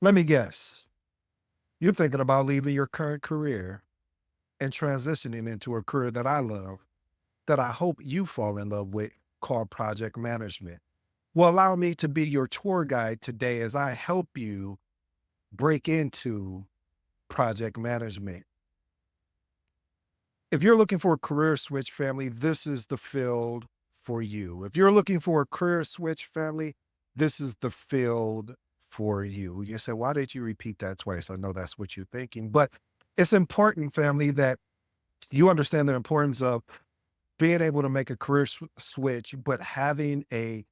Let me guess. You're thinking about leaving your current career and transitioning into a career that I love, that I hope you fall in love with, called project management. Well, allow me to be your tour guide today as I help you break into project management. If you're looking for a career switch, family, this is the field for you. If you're looking for a career switch, family, this is the field for you. You say, why did you repeat that twice? I know that's what you're thinking, but it's important, family, that you understand the importance of being able to make a career switch, but having a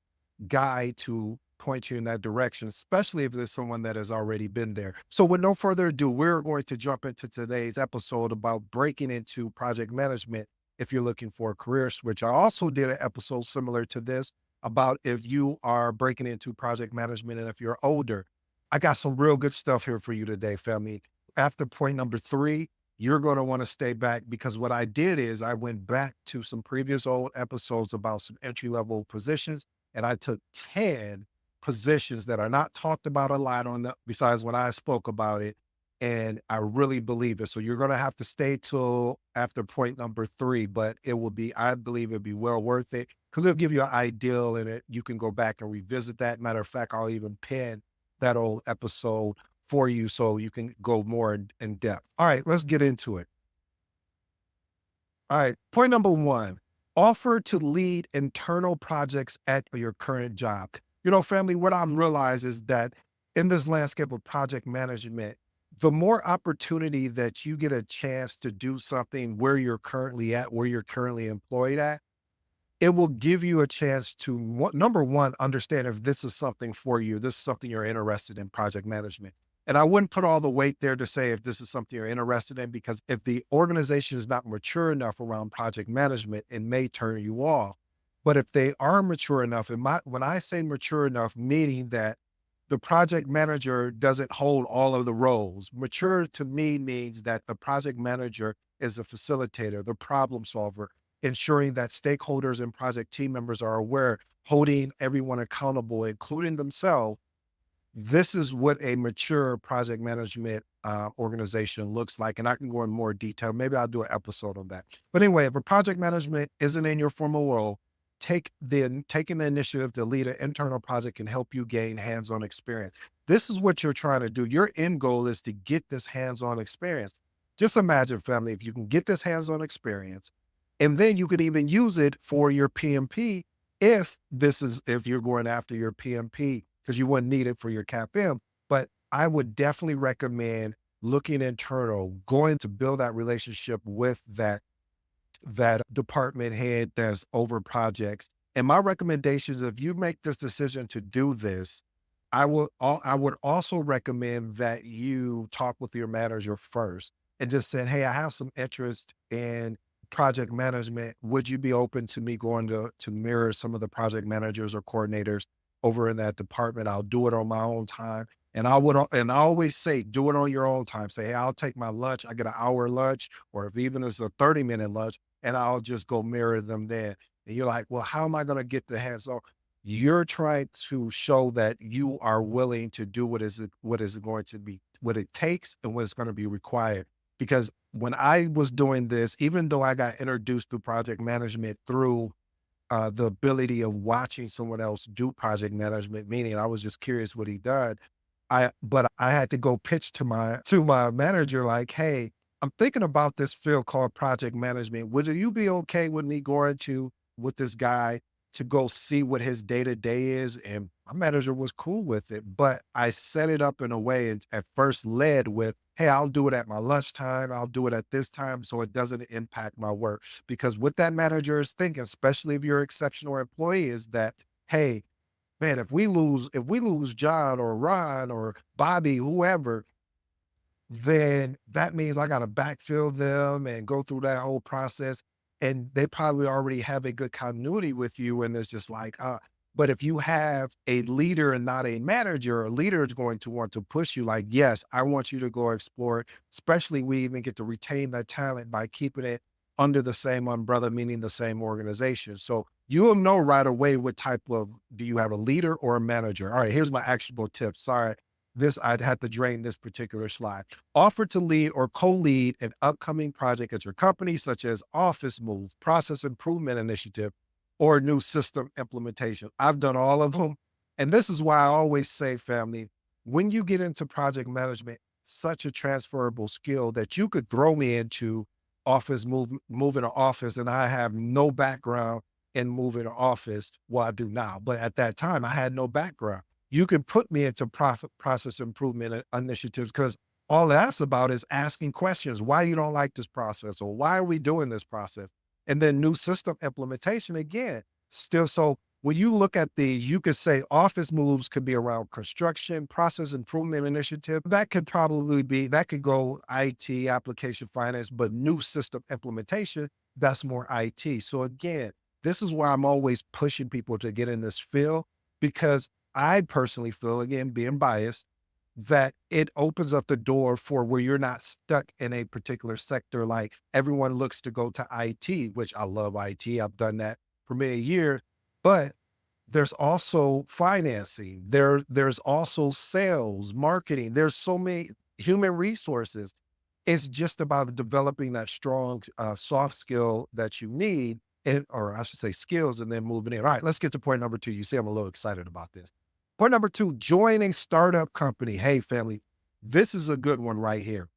guide to point you in that direction, especially if there's someone that has already been there. So with no further ado, we're going to jump into today's episode about breaking into project management if you're looking for a career switch. I also did an episode similar to this about if you are breaking into project management and if you're older. I got some real good stuff here for you today, family. After point number 3, you're going to want to stay back because what I did is I went back to some previous old episodes about some entry level positions and I took 10 positions that are not talked about a lot on the besides when I spoke about it. And I really believe it. So you're going to have to stay till after point number 3, but it will be, I believe it'll be well worth it because it'll give you an ideal and you can go back and revisit that. Matter of fact, I'll even pin that old episode for you so you can go more in depth. All right, let's get into it. All right, point number 1, offer to lead internal projects at your current job. You know, family, what I've realized is that in this landscape of project management, the more opportunity that you get a chance to do something where you're currently at, where you're currently employed at, it will give you a chance to, number one, understand if this is something for you, this is something you're interested in project management. And I wouldn't put all the weight there to say if this is something you're interested in, because if the organization is not mature enough around project management, it may turn you off. But if they are mature enough, when I say mature enough, meaning that the project manager doesn't hold all of the roles. Mature to me means that the project manager is a facilitator, the problem solver, ensuring that stakeholders and project team members are aware, holding everyone accountable, including themselves. This is what a mature project management organization looks like. And I can go in more detail. Maybe I'll do an episode on that. But anyway, if a project management isn't in your formal role, taking the initiative to lead an internal project can help you gain hands-on experience. This is what you're trying to do. Your end goal is to get this hands-on experience. Just imagine, family, if you can get this hands-on experience, and then you could even use it for your PMP if you're going after your PMP, because you wouldn't need it for your CAPM. But I would definitely recommend looking internal, going to build that relationship with that department head that's over projects. And my recommendations, if you make this decision to do this, I would also recommend that you talk with your manager first and just say, hey, I have some interest in project management. Would you be open to me going to mirror some of the project managers or coordinators over in that department? I'll do it on my own time. And I always say, do it on your own time. Say, hey, I'll take my lunch. I get an hour lunch, or if even it's a 30-minute lunch, and I'll just go mirror them there. And you're like, well, how am I going to get the hands on? You're trying to show that you are willing to do what is going to be, what it takes and what is going to be required. Because when I was doing this, even though I got introduced to project management through the ability of watching someone else do project management, meaning I was just curious what he done. But I had to go pitch to my manager like, hey, I'm thinking about this field called project management. Would you be okay with me going with this guy to go see what his day to day is? And my manager was cool with it, but I set it up in a way and at first led with, hey, I'll do it at my lunchtime. I'll do it at this time so it doesn't impact my work. Because what that manager is thinking, especially if you're an exceptional employee, is that, hey, man, if we lose John or Ron or Bobby, whoever, then that means I got to backfill them and go through that whole process. And they probably already have a good continuity with you. And it's just like, but if you have a leader and not a manager, a leader is going to want to push you like, yes, I want you to go explore it. Especially we even get to retain that talent by keeping it under the same umbrella, meaning the same organization. So you'll know right away what type of, do you have a leader or a manager? All right, here's my actionable tip. Sorry. this, I'd have to drain this particular slide. Offer to lead or co-lead an upcoming project at your company, such as office move, process improvement initiative, or new system implementation. I've done all of them. And this is why I always say, family, when you get into project management, such a transferable skill that you could throw me into moving an office, and I have no background in moving an office. Well, I do now, but at that time I had no background. You can put me into process improvement initiatives because all that's about is asking questions. Why you don't like this process, or why are we doing this process? And then new system implementation again. Still, so when you look at you could say office moves could be around construction, process improvement initiative. That could go IT, application finance, but new system implementation, that's more IT. So again, this is why I'm always pushing people to get in this field, because I personally feel, again, being biased, that it opens up the door for where you're not stuck in a particular sector. Like everyone looks to go to IT, which I love IT. I've done that for many years, but there's also financing. There's also sales, marketing. There's so many human resources. It's just about developing that strong soft skill that you need, or I should say skills, and then moving in. All right, let's get to point number two. You see, I'm a little excited about this. Point number two, join a startup company. Hey, family, this is a good one right here,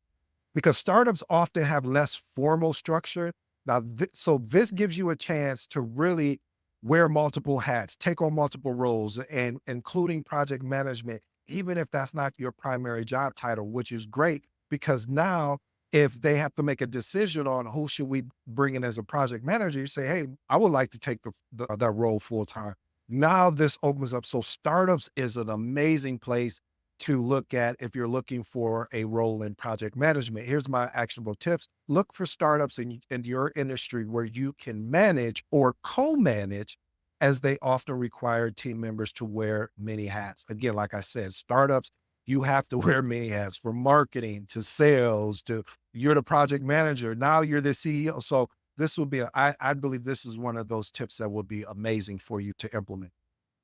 because startups often have less formal structure. Now, so this gives you a chance to really wear multiple hats, take on multiple roles, and including project management, even if that's not your primary job title, which is great, because now if they have to make a decision on who should we bring in as a project manager, you say, hey, I would like to take that role full time. Now this opens up. So startups is an amazing place to look at if you're looking for a role in project management. Here's my actionable tips. Look for startups in your industry where you can manage or co-manage, as they often require team members to wear many hats. Again, like I said, startups, you have to wear many hats, from marketing to sales to you're the project manager. Now you're the CEO. So this will be, I believe this is one of those tips that will be amazing for you to implement.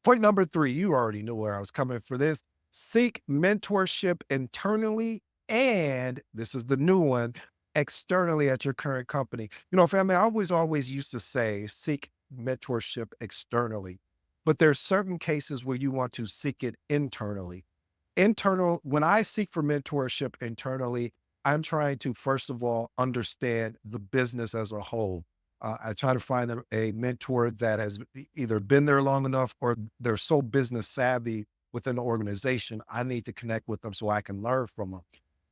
Point number three, you already knew where I was coming for this. Seek mentorship internally, and this is the new one, externally at your current company. You know, family, I always used to say seek mentorship externally, but there's certain cases where you want to seek it internally. When I seek for mentorship internally, I'm trying to, first of all, understand the business as a whole. I try to find a mentor that has either been there long enough, or they're so business savvy within the organization. I need to connect with them so I can learn from them.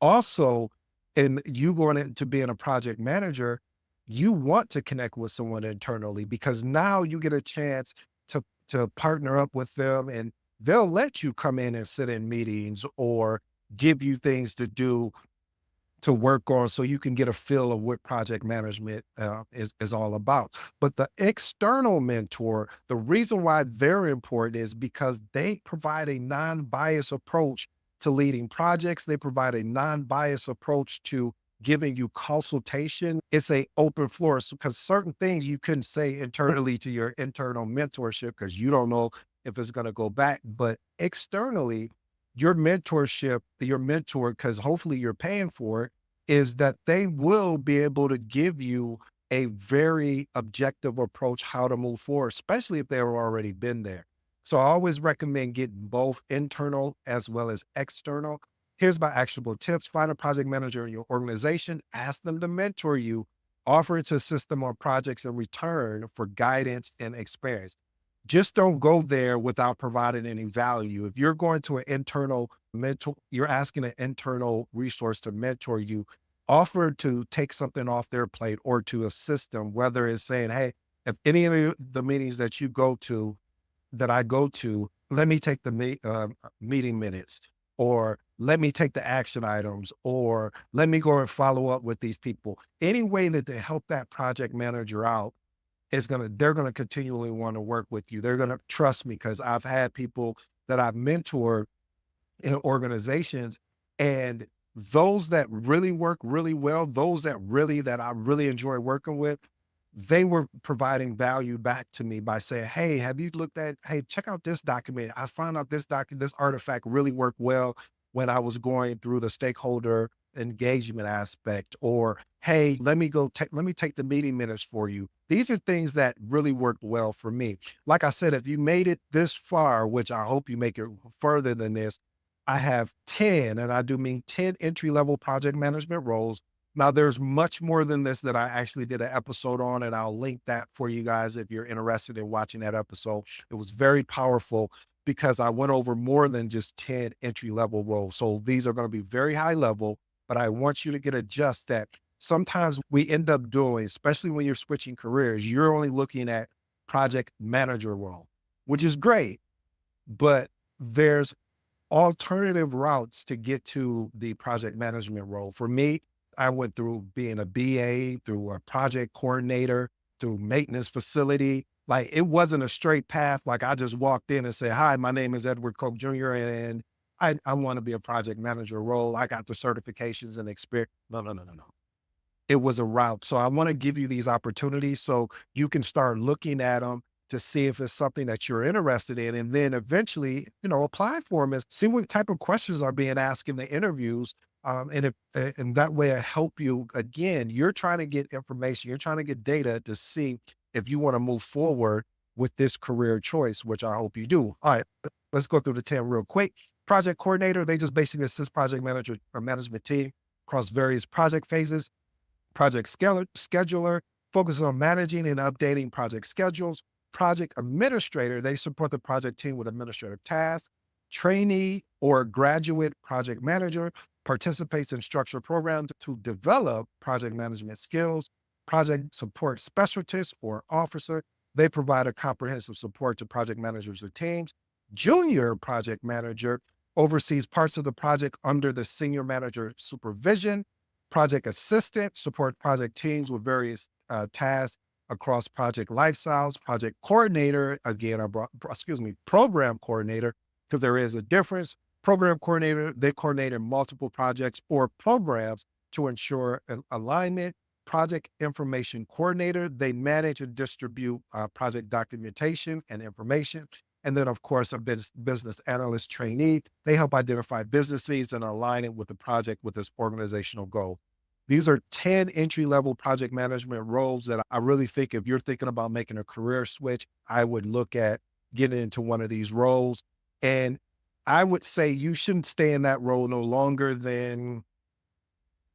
Also, in you going into being a project manager, you want to connect with someone internally, because now you get a chance to partner up with them, and they'll let you come in and sit in meetings or give you things to do, to work on, so you can get a feel of what project management is all about. But the external mentor, the reason why they're important is because they provide a non-biased approach to leading projects. They provide a non-biased approach to giving you consultation. It's a open floor, because certain things you couldn't say internally to your internal mentorship because you don't know if it's going to go back. But externally, your mentorship, your mentor, because hopefully you're paying for it, is that they will be able to give you a very objective approach how to move forward, especially if they've already been there. So I always recommend getting both internal as well as external. Here's my actionable tips. Find a project manager in your organization, ask them to mentor you, offer to assist them on projects in return for guidance and experience. Just don't go there without providing any value. If you're going to an internal mentor, you're asking an internal resource to mentor you, offer to take something off their plate or to assist them, whether it's saying, hey, if any of the meetings that you go to, that I go to, let me take the meeting minutes, or let me take the action items, or let me go and follow up with these people. Any way that they help that project manager out, they're going to continually want to work with you. They're going to trust me, because I've had people that I've mentored in organizations, and those that really work really well, those that I really enjoy working with, they were providing value back to me by saying, hey, check out this document. I found out this artifact really worked well when I was going through the stakeholder engagement aspect, or, hey, let me take the meeting minutes for you. These are things that really worked well for me. Like I said, if you made it this far, which I hope you make it further than this, I have 10, and I do mean 10 entry level project management roles. Now, there's much more than this that I actually did an episode on, and I'll link that for you guys if you're interested in watching that episode. It was very powerful because I went over more than just 10 entry level roles. So these are going to be very high level, but I want you to get a just that sometimes we end up doing, especially when you're switching careers, you're only looking at project manager role, which is great, but there's alternative routes to get to the project management role. For me, I went through being a BA, through a project coordinator, through maintenance facility. Like it wasn't a straight path. Like I just walked in and said, hi, my name is Edward Coke Jr. and I want to be a project manager role. I got the certifications and experience. No, no, no, no, no. It was a route. So I want to give you these opportunities so you can start looking at them to see if it's something that you're interested in. And then eventually, apply for them and see what type of questions are being asked in the interviews. And that way I help you. Again, you're trying to get information, you're trying to get data to see if you want to move forward with this career choice, which I hope you do. All right, let's go through the 10 real quick. Project coordinator, they just basically assist project manager or management team across various project phases. Project scheduler focuses on managing and updating project schedules. Project administrator, they support the project team with administrative tasks. Trainee or graduate project manager participates in structured programs to develop project management skills. Project support specialist or officer, they provide a comprehensive support to project managers or teams. Junior project manager oversees parts of the project under the senior manager supervision. Project assistant support project teams with various tasks across project lifestyles. Project coordinator, again, program coordinator, because there is a difference. Program coordinator, they coordinate in multiple projects or programs to ensure alignment. Project information coordinator, they manage and distribute project documentation and information. And then, of course, a business analyst trainee, they help identify business needs and align it with the project with its organizational goal. These are 10 entry-level project management roles that I really think if you're thinking about making a career switch, I would look at getting into one of these roles. And I would say you shouldn't stay in that role no longer than,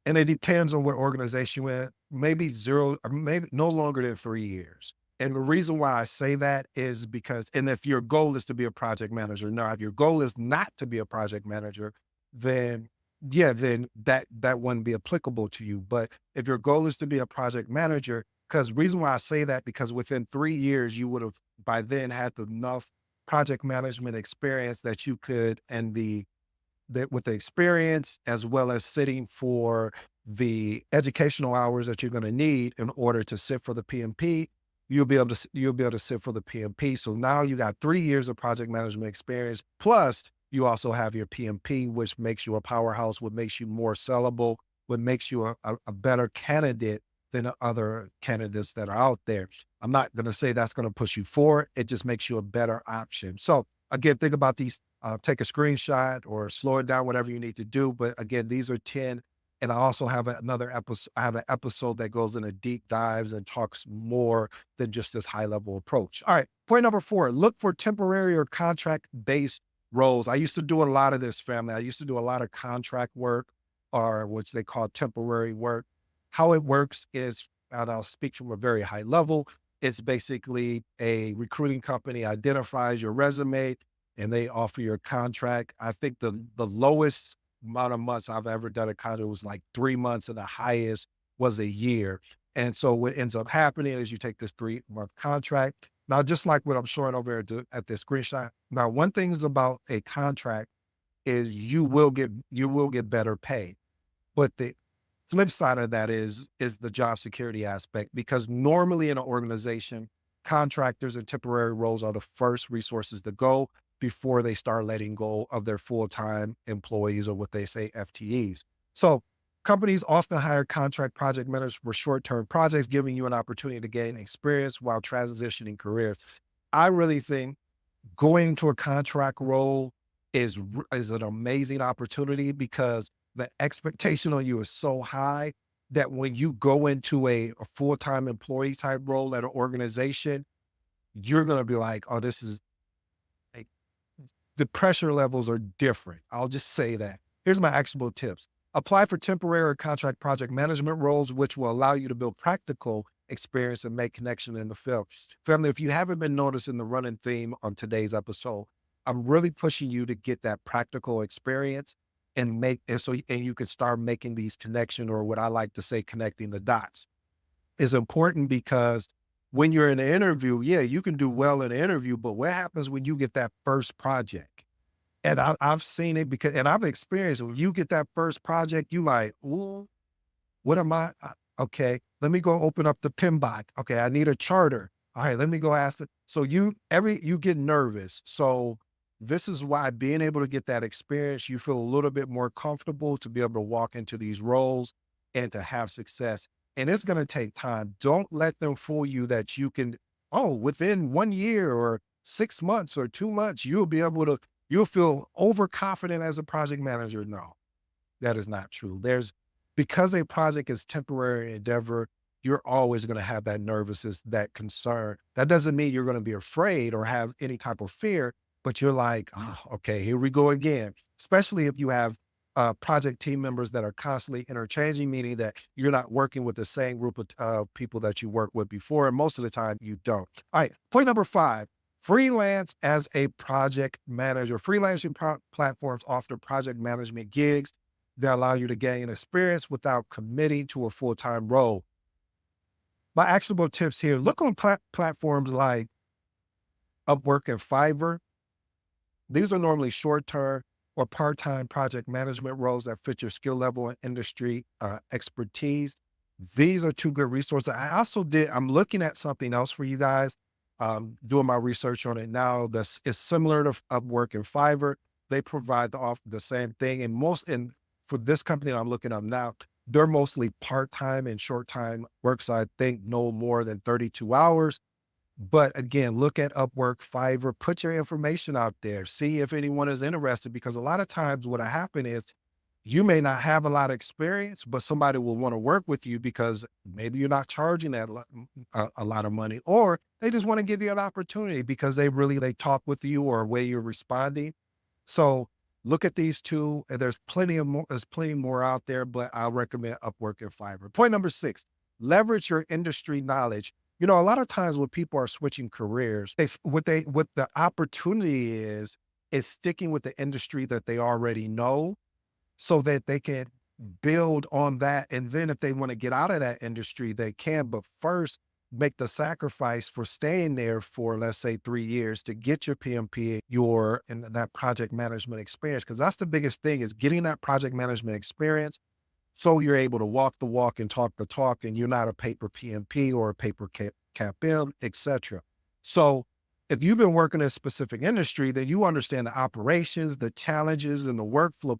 and it depends on what organization you're in, maybe zero, or maybe no longer than 3 years. And the reason why I say that is because, and if your goal is to be a project manager, now if your goal is not to be a project manager, then yeah, then that wouldn't be applicable to you. But if your goal is to be a project manager, because reason why I say that, because within 3 years, you would have by then had enough project management experience that you could, and that with the experience as well as sitting for the educational hours that you're going to need in order to sit for the PMP, you'll be able to sit for the PMP. So now you got 3 years of project management experience, plus you also have your PMP, which makes you a powerhouse, what makes you more sellable, what makes you a better candidate than other candidates that are out there. I'm not going to say that's going to push you forward. It just makes you a better option. So again, think about these, take a screenshot or slow it down, whatever you need to do. But again, these are 10. And I also have another episode. I have an episode that goes into deep dives and talks more than just this high level approach. All right. Point number 4, look for temporary or contract based roles. I used to do a lot of this, family. I used to do a lot of contract work, or which they call temporary work. How it works is, and I'll speak from a very high level, it's basically a recruiting company identifies your resume and they offer you a contract. I think the lowest amount of months I've ever done a contract was like 3 months, and the highest was a year. And so what ends up happening is you take this 3-month contract. Now, just like what I'm showing over here at this screenshot. Now, one thing is about a contract is you will get better pay. But the flip side of that is the job security aspect, because normally in an organization, contractors and temporary roles are the first resources to go before they start letting go of their full-time employees, or what they say FTEs. So companies often hire contract project managers for short-term projects, giving you an opportunity to gain experience while transitioning careers. I really think going to a contract role is an amazing opportunity because the expectation on you is so high that when you go into a full-time employee type role at an organization, you're going to be like, oh, this is like the pressure levels are different. I'll just say that. Here's my actionable tips. Apply for temporary or contract project management roles, which will allow you to build practical experience and make connection in the field. Family, if you haven't been noticing the running theme on today's episode, I'm really pushing you to get that practical experience and and you can start making these connections, or what I like to say, connecting the dots. Is important because when you're in an interview, yeah, you can do well in an interview, but what happens when you get that first project? And I've seen it because, and I've experienced when you get that first project, you like, ooh, what am I? Okay, let me go open up the PMBOK. Okay, I need a charter. All right, let me go ask it. So you get nervous. So this is why being able to get that experience, you feel a little bit more comfortable to be able to walk into these roles and to have success. And it's going to take time. Don't let them fool you that you can, oh, within 1 year or 6 months or 2 months, you'll feel overconfident as a project manager. No, that is not true. Because a project is temporary endeavor, you're always going to have that nervousness, that concern. That doesn't mean you're going to be afraid or have any type of fear, but you're like, oh, okay, here we go again. Especially if you have project team members that are constantly interchanging, meaning that you're not working with the same group of people that you worked with before. And most of the time you don't. All right. Point number 5, freelance as a project manager. Freelancing platforms offer project management gigs that allow you to gain experience without committing to a full-time role. My actionable tips here, look on platforms like Upwork and Fiverr. These are normally short-term or part-time project management roles that fit your skill level and industry expertise. These are two good resources. I'm looking at something else for you guys, doing my research on it now. This is similar to Upwork and Fiverr. They provide the same thing. And for this company that I'm looking up now, they're mostly part-time and short-time work. So I think no more than 32 hours. But again, look at Upwork, Fiverr, put your information out there, see if anyone is interested, because a lot of times what'll happen is you may not have a lot of experience, but somebody will want to work with you because maybe you're not charging a lot of money, or they just want to give you an opportunity because they talk with you or way you're responding. So look at these two, and there's plenty more out there, but I'll recommend Upwork and Fiverr. Point number 6, leverage your industry knowledge. A lot of times when people are switching careers, what the opportunity is sticking with the industry that they already know so that they can build on that. And then if they want to get out of that industry, they can, but first make the sacrifice for staying there for, let's say, 3 years to get your PMP, and that project management experience. Cause that's the biggest thing, is getting that project management experience. So you're able to walk the walk and talk the talk, and you're not a paper PMP or a paper CAPM, et cetera. So if you've been working in a specific industry, then you understand the operations, the challenges, and the workflow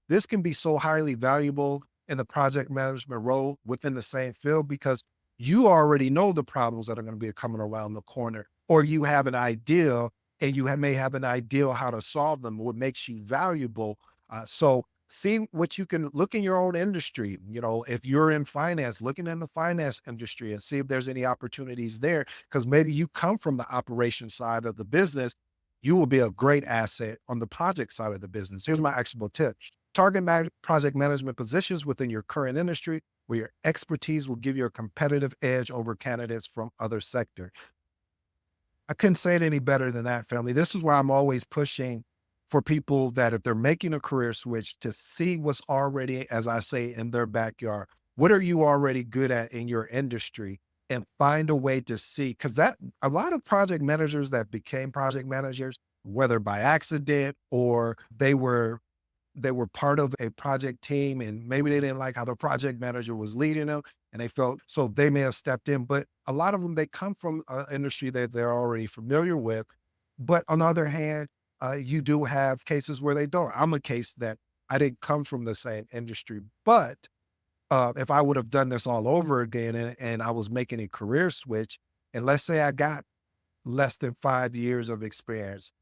this can be so highly valuable in the project management role within the same field, because you already know the problems that are going to be coming around the corner, or you have an idea and may have an idea how to solve them, what makes you valuable. So see what you can look in your own industry. If you're in finance, looking in the finance industry and see if there's any opportunities there, because maybe you come from the operation side of the business. You will be a great asset on the project side of the business. Here's my actionable tip. Target project management positions within your current industry where your expertise will give you a competitive edge over candidates from other sectors. I couldn't say it any better than that, family. This is why I'm always pushing for people that if they're making a career switch, to see what's already, as I say, in their backyard. What are you already good at in your industry? And find a way to see, because that a lot of project managers that became project managers, whether by accident or they were part of a project team and maybe they didn't like how the project manager was leading them, and they felt, so they may have stepped in, but a lot of them, they come from an industry that they're already familiar with. But on the other hand, you do have cases where they don't. I'm a case that I didn't come from the same industry, but if I would have done this all over again, and I was making a career switch, and let's say I got less than 5 years of experience,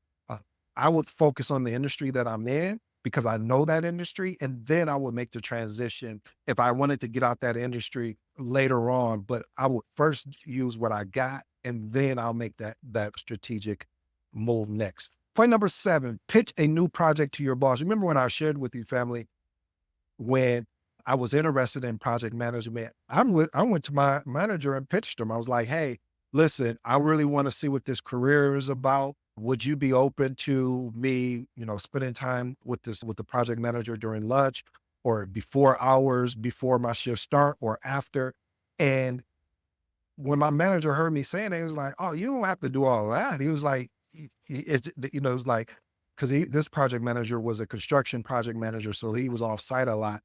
I would focus on the industry that I'm in because I know that industry. And then I would make the transition if I wanted to get out that industry later on. But I would first use what I got and then I'll make that strategic move next. Point number 7, pitch a new project to your boss. Remember when I shared with you, family, when I was interested in project management, I went to my manager and pitched him. I was like, hey, listen, I really want to see what this career is about. Would you be open to me, spending time with the project manager during lunch or before hours, before my shift start or after? And when my manager heard me saying it, he was like, "Oh, you don't have to do all that." He was like, It's it's like because this project manager was a construction project manager, so he was off site a lot.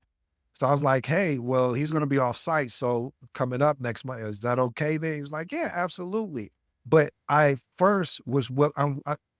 So I was like, "Hey, well, he's going to be off site, so coming up next month, is that okay?" Then he was like, "Yeah, absolutely." But I first was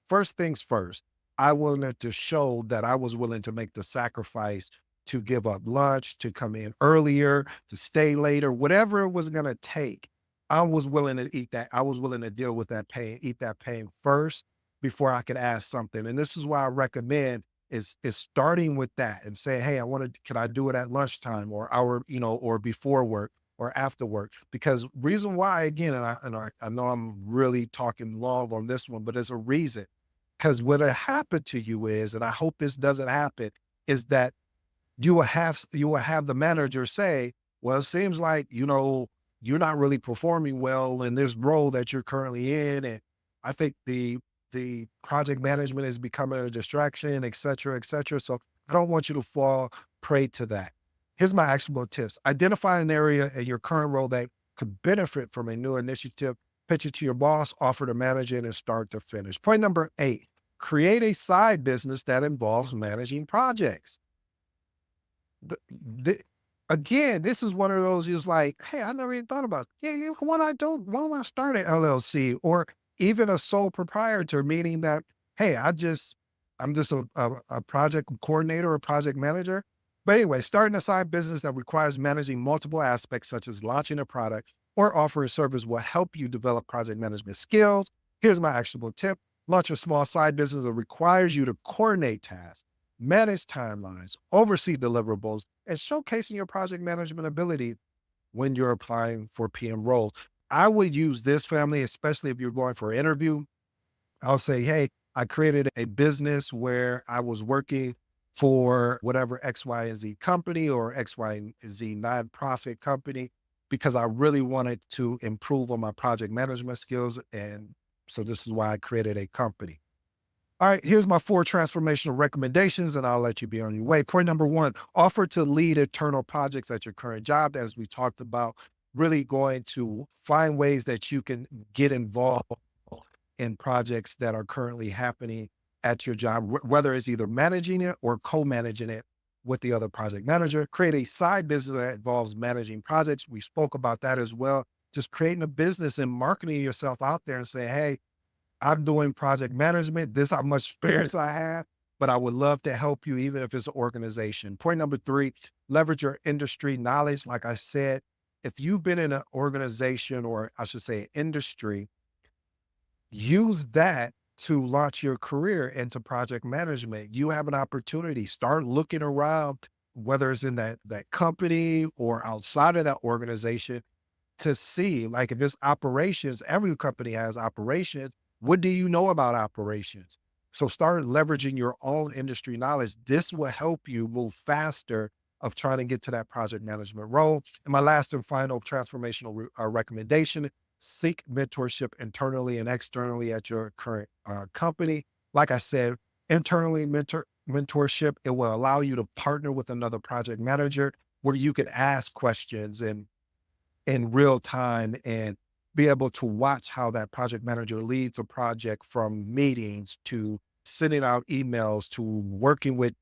first things first. I wanted to show that I was willing to make the sacrifice to give up lunch, to come in earlier, to stay later, whatever it was going to take. I was willing to eat that. I was willing to deal with that pain, eat that pain first before I could ask something. And this is why I recommend is starting with that and saying, hey, can I do it at lunchtime or hour, or before work or after work? Because reason why, again, I know I'm really talking long on this one, but there's a reason. Because what'll happen to you is, and I hope this doesn't happen, is that you will have the manager say, well, it seems like, you're not really performing well in this role that you're currently in. And I think the project management is becoming a distraction, et cetera, et cetera. So I don't want you to fall prey to that. Here's my actionable tips. Identify an area in your current role that could benefit from a new initiative, pitch it to your boss, offer to manage it, and start to finish. Point number 8, create a side business that involves managing projects. The Again, this is one of those is like, "Hey, I never even thought about, yeah, why don't I start an LLC or even a sole proprietor?" Meaning that, hey, I'm just a project coordinator or project manager. But anyway, starting a side business that requires managing multiple aspects, such as launching a product or offering a service, will help you develop project management skills. Here's my actionable tip. Launch a small side business that requires you to coordinate tasks, manage timelines, oversee deliverables, and showcasing your project management ability when you're applying for PM roles. I would use this, family, especially if you're going for an interview. I'll say, hey, I created a business where I was working for whatever X, Y, and Z company or X, Y, and Z nonprofit company because I really wanted to improve on my project management skills. And so this is why I created a company. All right, here's my 4 transformational recommendations, and I'll let you be on your way. Point number 1, offer to lead internal projects at your current job. As we talked about, really going to find ways that you can get involved in projects that are currently happening at your job, whether it's either managing it or co-managing it with the other project manager. Create a side business that involves managing projects. We spoke about that as well. Just creating a business and marketing yourself out there and say, hey, I'm doing project management. This is how much experience I have, but I would love to help you, even if it's an organization. Point number 3, leverage your industry knowledge. Like I said, if you've been in an organization, or I should say industry, use that to launch your career into project management. You have an opportunity. Start looking around, whether it's in that company or outside of that organization, to see, like, if it's operations, every company has operations. What do you know about operations? So start leveraging your own industry knowledge. This will help you move faster of trying to get to that project management role. And my last and final transformational recommendation, seek mentorship internally and externally at your current company. Like I said, internally mentorship, it will allow you to partner with another project manager where you can ask questions and in real time and be able to watch how that project manager leads a project, from meetings to sending out emails to working with,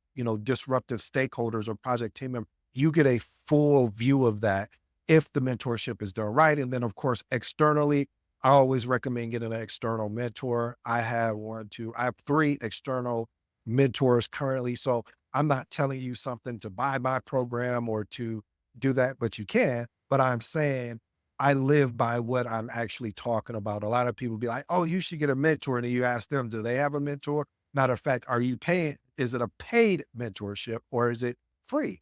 disruptive stakeholders or project team members. You get a full view of that if the mentorship is done right. And then of course, externally, I always recommend getting an external mentor. I have 3 external mentors currently. So I'm not telling you something to buy my program or to do that, but you can. But I'm saying I live by what I'm actually talking about. A lot of people be like, oh, you should get a mentor. And then you ask them, do they have a mentor? Matter of fact, are you paying? Is it a paid mentorship or is it free?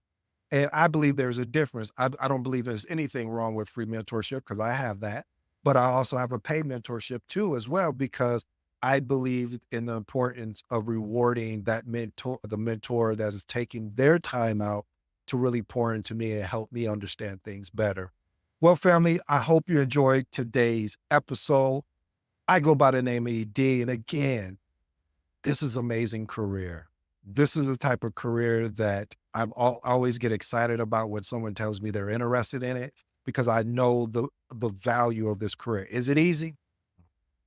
And I believe there's a difference. I don't believe there's anything wrong with free mentorship because I have that, but I also have a paid mentorship too, as well, because I believe in the importance of rewarding that mentor, the mentor that is taking their time out to really pour into me and help me understand things better. Well, family, I hope you enjoyed today's episode. I go by the name of ED. And again, this is amazing career. This is the type of career that always get excited about when someone tells me they're interested in it because I know the value of this career. Is it easy?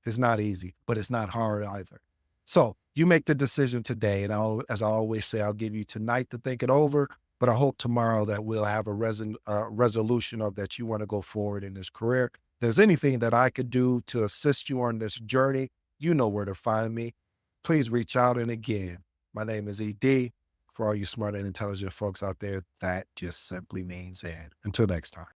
It's not easy, but it's not hard either. So you make the decision today. And as I always say, I'll give you tonight to think it over, but I hope tomorrow that we'll have a resolution of that you want to go forward in this career. If there's anything that I could do to assist you on this journey, you know where to find me. Please reach out. And again, my name is ED. For all you smart and intelligent folks out there, that just simply means Ed. Until next time.